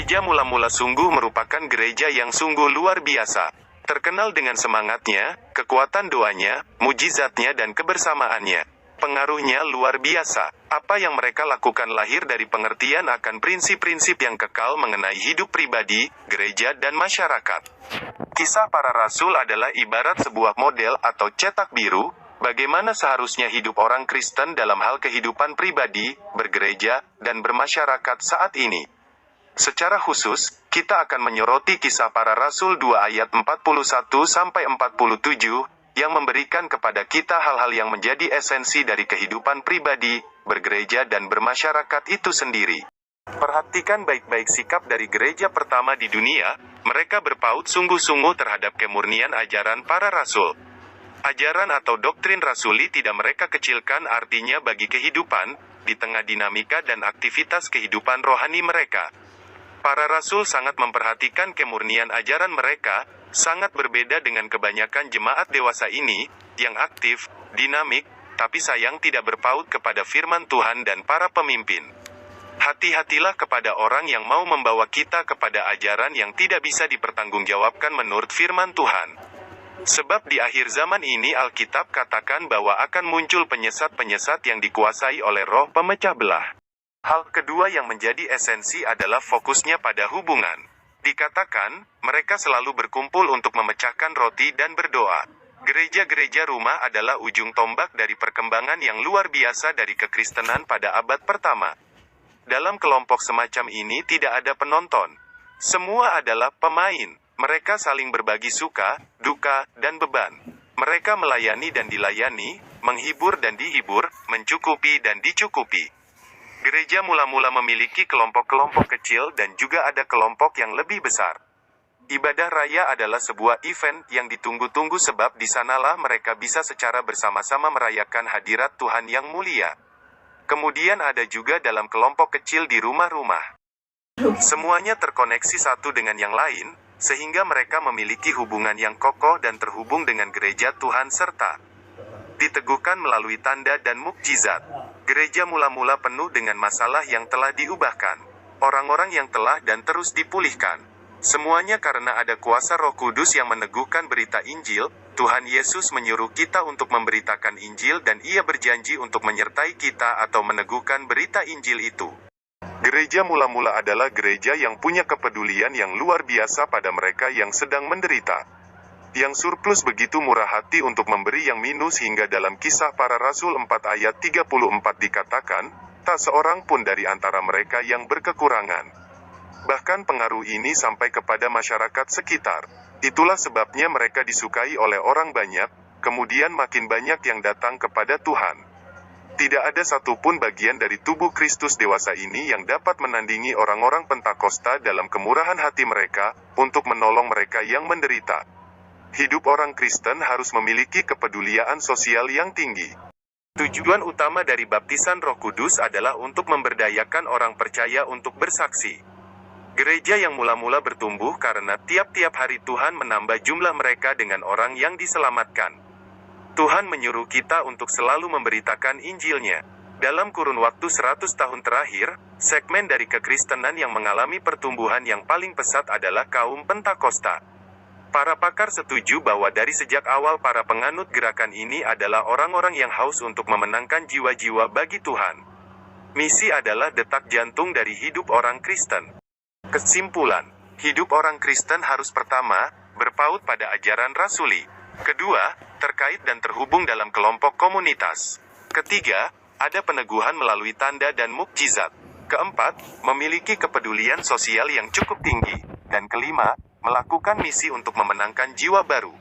Gereja mula-mula sungguh merupakan gereja yang sungguh luar biasa. Terkenal dengan semangatnya, kekuatan doanya, mujizatnya dan kebersamaannya. Pengaruhnya luar biasa. Apa yang mereka lakukan lahir dari pengertian akan prinsip-prinsip yang kekal mengenai hidup pribadi, gereja dan masyarakat. Kisah para rasul adalah ibarat sebuah model atau cetak biru, bagaimana seharusnya hidup orang Kristen dalam hal kehidupan pribadi, bergereja, dan bermasyarakat saat ini. Secara khusus, kita akan menyoroti kisah para rasul 2 ayat 41-47, yang memberikan kepada kita hal-hal yang menjadi esensi dari kehidupan pribadi, bergereja dan bermasyarakat itu sendiri. Perhatikan baik-baik sikap dari gereja pertama di dunia, mereka berpaut sungguh-sungguh terhadap kemurnian ajaran para rasul. Ajaran atau doktrin rasuli tidak mereka kecilkan artinya bagi kehidupan, di tengah dinamika dan aktivitas kehidupan rohani mereka. Para rasul sangat memperhatikan kemurnian ajaran mereka, sangat berbeda dengan kebanyakan jemaat dewasa ini, yang aktif, dinamik, tapi sayang tidak berpaut kepada firman Tuhan dan para pemimpin. Hati-hatilah kepada orang yang mau membawa kita kepada ajaran yang tidak bisa dipertanggungjawabkan menurut firman Tuhan. Sebab di akhir zaman ini Alkitab katakan bahwa akan muncul penyesat-penyesat yang dikuasai oleh roh pemecah belah. Hal kedua yang menjadi esensi adalah fokusnya pada hubungan. Dikatakan, mereka selalu berkumpul untuk memecahkan roti dan berdoa. Gereja-gereja rumah adalah ujung tombak dari perkembangan yang luar biasa dari kekristenan pada abad pertama. Dalam kelompok semacam ini tidak ada penonton. Semua adalah pemain. Mereka saling berbagi suka, duka, dan beban. Mereka melayani dan dilayani, menghibur dan dihibur, mencukupi dan dicukupi. Gereja mula-mula memiliki kelompok-kelompok kecil dan juga ada kelompok yang lebih besar. Ibadah raya adalah sebuah event yang ditunggu-tunggu sebab di sanalah mereka bisa secara bersama-sama merayakan hadirat Tuhan yang mulia. Kemudian ada juga dalam kelompok kecil di rumah-rumah. Semuanya terkoneksi satu dengan yang lain, sehingga mereka memiliki hubungan yang kokoh dan terhubung dengan gereja Tuhan serta diteguhkan melalui tanda dan mukjizat. Gereja mula-mula penuh dengan masalah yang telah diubahkan. Orang-orang yang telah dan terus dipulihkan. Semuanya karena ada kuasa Roh Kudus yang meneguhkan berita Injil. Tuhan Yesus menyuruh kita untuk memberitakan Injil dan Ia berjanji untuk menyertai kita atau meneguhkan berita Injil itu. Gereja mula-mula adalah gereja yang punya kepedulian yang luar biasa pada mereka yang sedang menderita. Yang surplus begitu murah hati untuk memberi yang minus hingga dalam Kisah Para Rasul 4 ayat 34 dikatakan, tak seorang pun dari antara mereka yang berkekurangan. Bahkan pengaruh ini sampai kepada masyarakat sekitar. Itulah sebabnya mereka disukai oleh orang banyak, kemudian makin banyak yang datang kepada Tuhan. Tidak ada satupun bagian dari tubuh Kristus dewasa ini yang dapat menandingi orang-orang Pentakosta dalam kemurahan hati mereka, untuk menolong mereka yang menderita. Hidup orang Kristen harus memiliki kepedulian sosial yang tinggi. Tujuan utama dari baptisan Roh Kudus adalah untuk memberdayakan orang percaya untuk bersaksi. Gereja yang mula-mula bertumbuh karena tiap-tiap hari Tuhan menambah jumlah mereka dengan orang yang diselamatkan. Tuhan menyuruh kita untuk selalu memberitakan Injil-Nya. Dalam kurun waktu 100 tahun terakhir, segmen dari kekristenan yang mengalami pertumbuhan yang paling pesat adalah kaum Pentakosta. Para pakar setuju bahwa dari sejak awal para penganut gerakan ini adalah orang-orang yang haus untuk memenangkan jiwa-jiwa bagi Tuhan. Misi adalah detak jantung dari hidup orang Kristen. Kesimpulan, hidup orang Kristen harus pertama, berpaut pada ajaran rasuli. Kedua, terkait dan terhubung dalam kelompok komunitas. Ketiga, ada peneguhan melalui tanda dan mukjizat. Keempat, memiliki kepedulian sosial yang cukup tinggi. Dan kelima, melakukan misi untuk memenangkan jiwa baru.